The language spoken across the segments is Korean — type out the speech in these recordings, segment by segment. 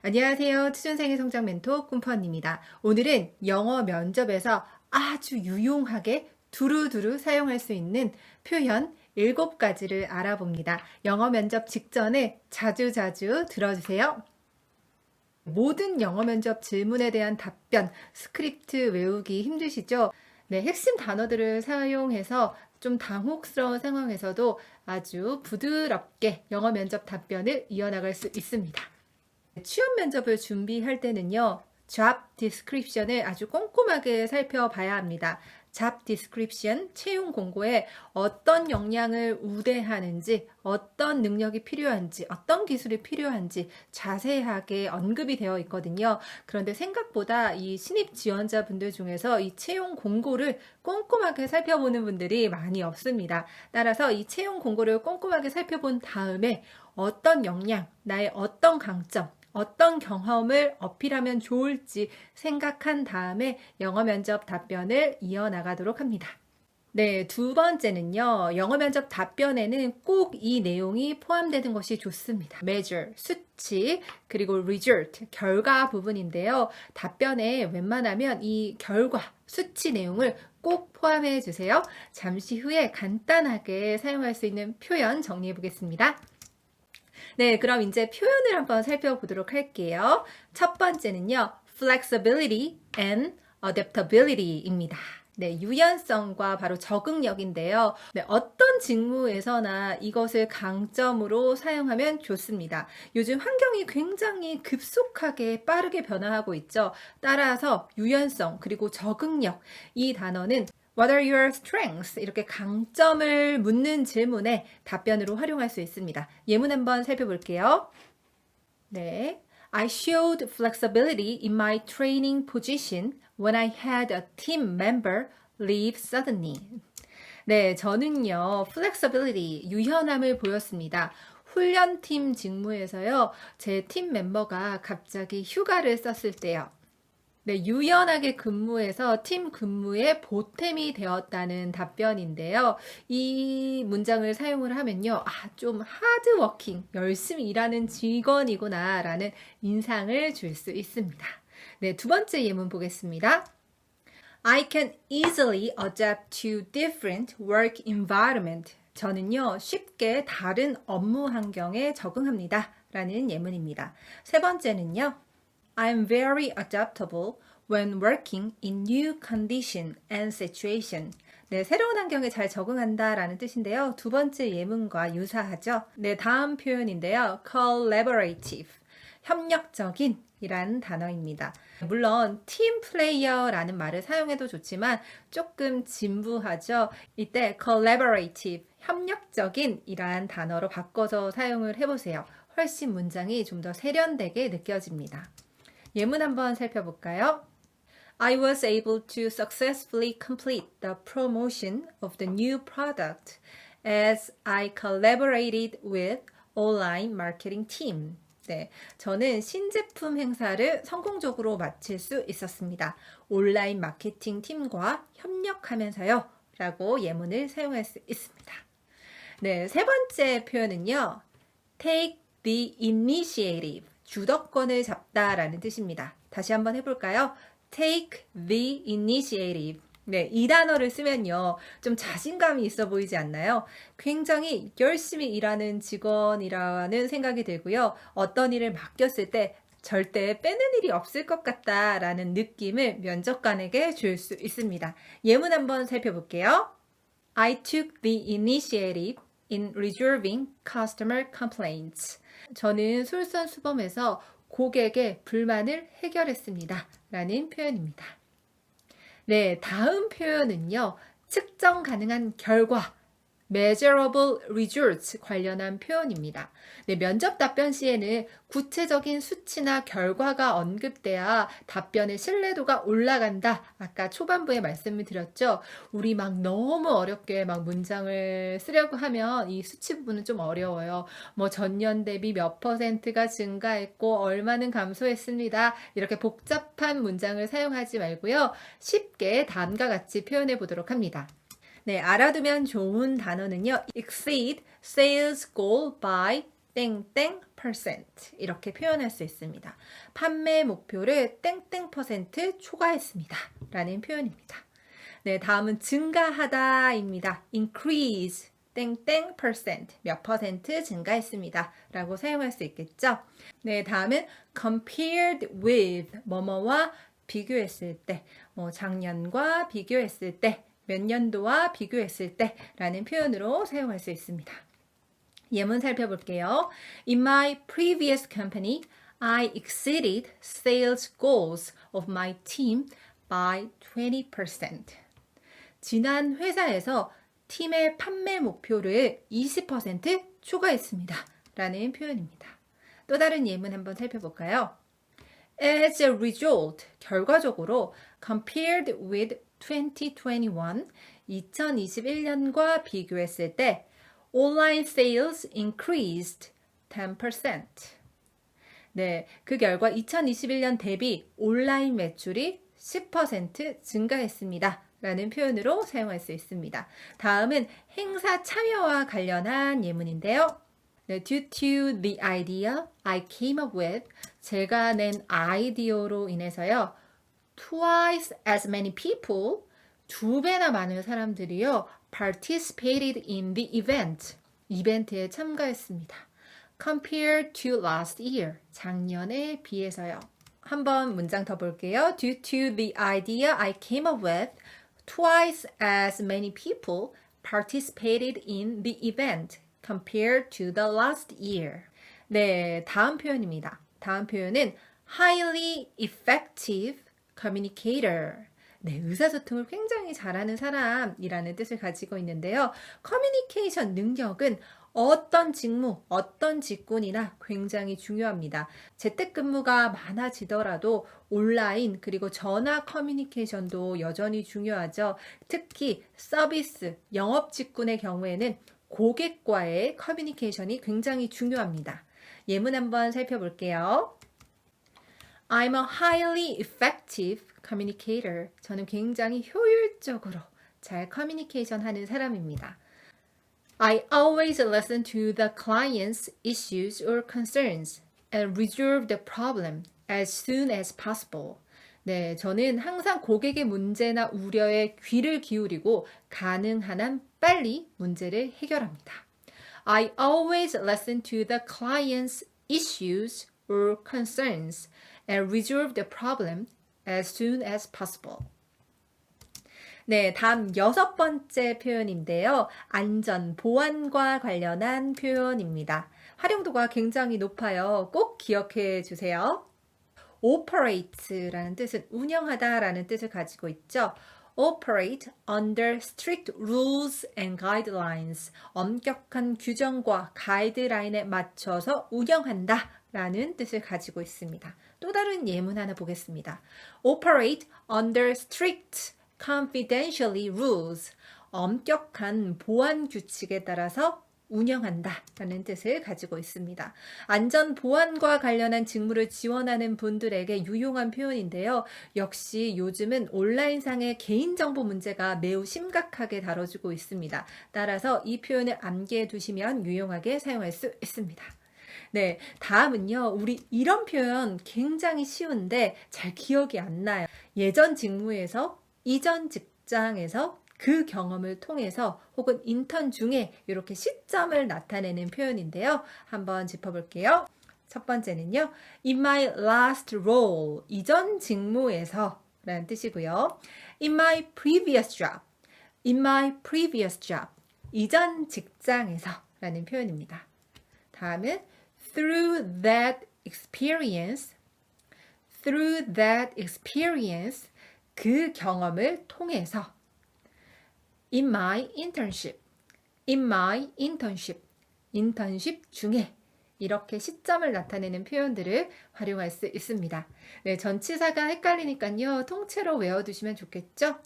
안녕하세요. 취준생의 성장 멘토 꿈퍼입니다. 오늘은 영어 면접에서 아주 유용하게 두루두루 사용할 수 있는 표현 7가지를 알아봅니다. 영어 면접 직전에 자주자주 들어주세요. 모든 영어 면접 질문에 대한 답변, 스크립트 외우기 힘드시죠? 네, 핵심 단어들을 사용해서 좀 당혹스러운 상황에서도 아주 부드럽게 영어 면접 답변을 이어나갈 수 있습니다. 취업 면접을 준비할 때는요, job description을 아주 꼼꼼하게 살펴봐야 합니다. job description, 채용 공고에 어떤 역량을 우대하는지, 어떤 능력이 필요한지, 어떤 기술이 필요한지 자세하게 언급이 되어 있거든요. 그런데 생각보다 이 신입 지원자분들 중에서 이 채용 공고를 꼼꼼하게 살펴보는 분들이 많이 없습니다. 따라서 이 채용 공고를 꼼꼼하게 살펴본 다음에 어떤 역량, 나의 어떤 강점, 어떤 경험을 어필하면 좋을지 생각한 다음에 영어 면접 답변을 이어나가도록 합니다. 네, 두 번째는요. 영어 면접 답변에는 꼭 이 내용이 포함되는 것이 좋습니다. measure, 수치, 그리고 result, 결과 부분인데요. 답변에 웬만하면 이 결과, 수치 내용을 꼭 포함해 주세요. 잠시 후에 간단하게 사용할 수 있는 표현 정리해 보겠습니다. 네, 그럼 이제 표현을 한번 살펴보도록 할게요. 첫 번째는요, flexibility and adaptability입니다. 네, 유연성과 바로 적응력인데요. 네, 어떤 직무에서나 이것을 강점으로 사용하면 좋습니다. 요즘 환경이 굉장히 급속하게 빠르게 변화하고 있죠. 따라서 유연성 그리고 적응력, 이 단어는 What are your strengths? 이렇게 강점을 묻는 질문에 답변으로 활용할 수 있습니다. 예문 한번 살펴볼게요. 네. I showed flexibility in my training position when I had a team member leave suddenly. 네, 저는요, flexibility, 유연함을 보였습니다. 훈련팀 직무에서요, 제 팀 멤버가 갑자기 휴가를 썼을 때요. 네, 유연하게 근무해서 팀 근무에 보탬이 되었다는 답변인데요. 이 문장을 사용을 하면요. 좀 하드워킹, 열심히 일하는 직원이구나 라는 인상을 줄 수 있습니다. 네, 두 번째 예문 보겠습니다. I can easily adapt to different work environment. 저는요, 쉽게 다른 업무 환경에 적응합니다. 라는 예문입니다. 세 번째는요. I'm very adaptable when working in new condition and situation. 네, 새로운 환경에 잘 적응한다 라는 뜻인데요. 두 번째 예문과 유사하죠. 네, 다음 표현인데요. collaborative, 협력적인 이란 단어입니다. 물론 팀 플레이어라는 말을 사용해도 좋지만 조금 진부하죠. 이때 collaborative, 협력적인 이란 단어로 바꿔서 사용을 해보세요. 훨씬 문장이 좀 더 세련되게 느껴집니다. 예문 한번 살펴볼까요? I was able to successfully complete the promotion of the new product as I collaborated with online marketing team. 네, 저는 신제품 행사를 성공적으로 마칠 수 있었습니다. 온라인 마케팅 팀과 협력하면서요. 라고 예문을 사용할 수 있습니다. 네, 세 번째 표현은요. Take the initiative. 주도권을 잡다라는 뜻입니다. 다시 한번 해볼까요? Take the initiative. 네, 이 단어를 쓰면요. 좀 자신감이 있어 보이지 않나요? 굉장히 열심히 일하는 직원이라는 생각이 들고요. 어떤 일을 맡겼을 때 절대 빼는 일이 없을 것 같다라는 느낌을 면접관에게 줄 수 있습니다. 예문 한번 살펴볼게요. I took the initiative in resolving customer complaints. 저는 솔선수범해서 고객의 불만을 해결했습니다. 라는 표현입니다. 네, 다음 표현은요. 측정 가능한 결과, measurable results 관련한 표현입니다. 네, 면접 답변 시에는 구체적인 수치나 결과가 언급돼야 답변의 신뢰도가 올라간다. 아까 초반부에 말씀을 드렸죠. 우리 막 너무 어렵게 막 문장을 쓰려고 하면 이 수치 부분은 좀 어려워요. 뭐 전년 대비 몇 %가 증가했고 얼마는 감소했습니다. 이렇게 복잡한 문장을 사용하지 말고요. 쉽게 다음과 같이 표현해 보도록 합니다. 네, 알아두면 좋은 단어는요. exceed sales goal by 땡땡 이렇게 표현할 수 있습니다. 판매 목표를 땡땡 퍼센트 초과했습니다. 라는 표현입니다. 네, 다음은 증가하다입니다. increase 땡땡 percent 몇 퍼센트 증가했습니다. 라고 사용할 수 있겠죠. 네, 다음은 compared with 뭐뭐와 비교했을 때, 작년과 비교했을 때, 몇 년도와 비교했을 때 라는 표현으로 사용할 수 있습니다. 예문 살펴볼게요. In my previous company, I exceeded sales goals of my team by 20%. 지난 회사에서 팀의 판매 목표를 20% 초과했습니다. 라는 표현입니다. 또 다른 예문 한번 살펴볼까요? As a result, 결과적으로 compared with 2021, 2021년과 비교했을 때 online sales increased 10%. 네, 그 결과 2021년 대비 온라인 매출이 10% 증가했습니다. 라는 표현으로 사용할 수 있습니다. 다음은 행사 참여와 관련한 예문인데요. 네, due to the idea I came up with, 제가 낸 아이디어로 인해서요. Twice as many people, 2배나 많은 사람들이요. participated in the event, 이벤트에 참가했습니다. compared to last year, 작년에 비해서요. 한번 문장 더 볼게요. Due to the idea I came up with, twice as many people participated in the event compared to the last year. 네, 다음 표현입니다. 다음 표현은 highly effective communicator. 네, 의사소통을 굉장히 잘하는 사람이라는 뜻을 가지고 있는데요. 커뮤니케이션 능력은 어떤 직무, 어떤 직군이나 굉장히 중요합니다. 재택근무가 많아지더라도 온라인 그리고 전화 커뮤니케이션도 여전히 중요하죠. 특히 서비스, 영업 직군의 경우에는 고객과의 커뮤니케이션이 굉장히 중요합니다. 예문 한번 살펴볼게요. I'm a highly effective communicator. 저는 굉장히 효율적으로 잘 커뮤니케이션 하는 사람입니다. I always listen to the client's issues or concerns and resolve the problem as soon as possible. 네, 저는 항상 고객의 문제나 우려에 귀를 기울이고 가능한 한 빨리 문제를 해결합니다. I always listen to the client's issues or concerns and resolve the problem as soon as possible. 네, 다음 6번째 표현인데요. 안전, 보안과 관련한 표현입니다. 활용도가 굉장히 높아요. 꼭 기억해 주세요. operate라는 뜻은 운영하다라는 뜻을 가지고 있죠. operate under strict rules and guidelines. 엄격한 규정과 가이드라인에 맞춰서 운영한다 라는 뜻을 가지고 있습니다. 또 다른 예문 하나 보겠습니다. operate under strict confidentially rules, 엄격한 보안 규칙에 따라서 운영한다 라는 뜻을 가지고 있습니다. 안전 보안과 관련한 직무를 지원하는 분들에게 유용한 표현인데요. 역시 요즘은 온라인상의 개인정보 문제가 매우 심각하게 다뤄지고 있습니다. 따라서 이 표현을 암기해 두시면 유용하게 사용할 수 있습니다. 네, 다음은요. 우리 이런 표현 굉장히 쉬운데 잘 기억이 안 나요. 예전 직무에서 이전 직장에서 그 경험을 통해서 혹은 인턴 중에 이렇게 시점을 나타내는 표현인데요. 한번 짚어볼게요. 첫 번째는요. In my last role, 이전 직무에서 라는 뜻이고요. In my previous job, in my previous job, 이전 직장에서 라는 표현입니다. 다음은 through that experience, through that experience, 그 경험을 통해서 in my internship, in my internship, 인턴십 중에 이렇게 시점을 나타내는 표현들을 활용할 수 있습니다. 네, 전치사가 헷갈리니까요. 통째로 외워두시면 좋겠죠?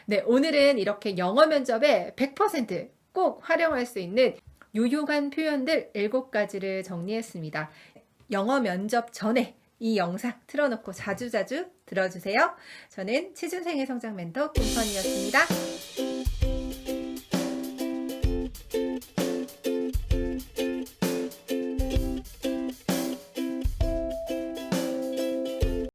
네, 오늘은 이렇게 영어 면접에 100% 꼭 활용할 수 있는 유용한 표현들 7가지를 정리했습니다. 영어 면접 전에 이 영상 틀어놓고 자주자주 들어주세요. 저는 취준생의 성장 멘토 김선이었습니다.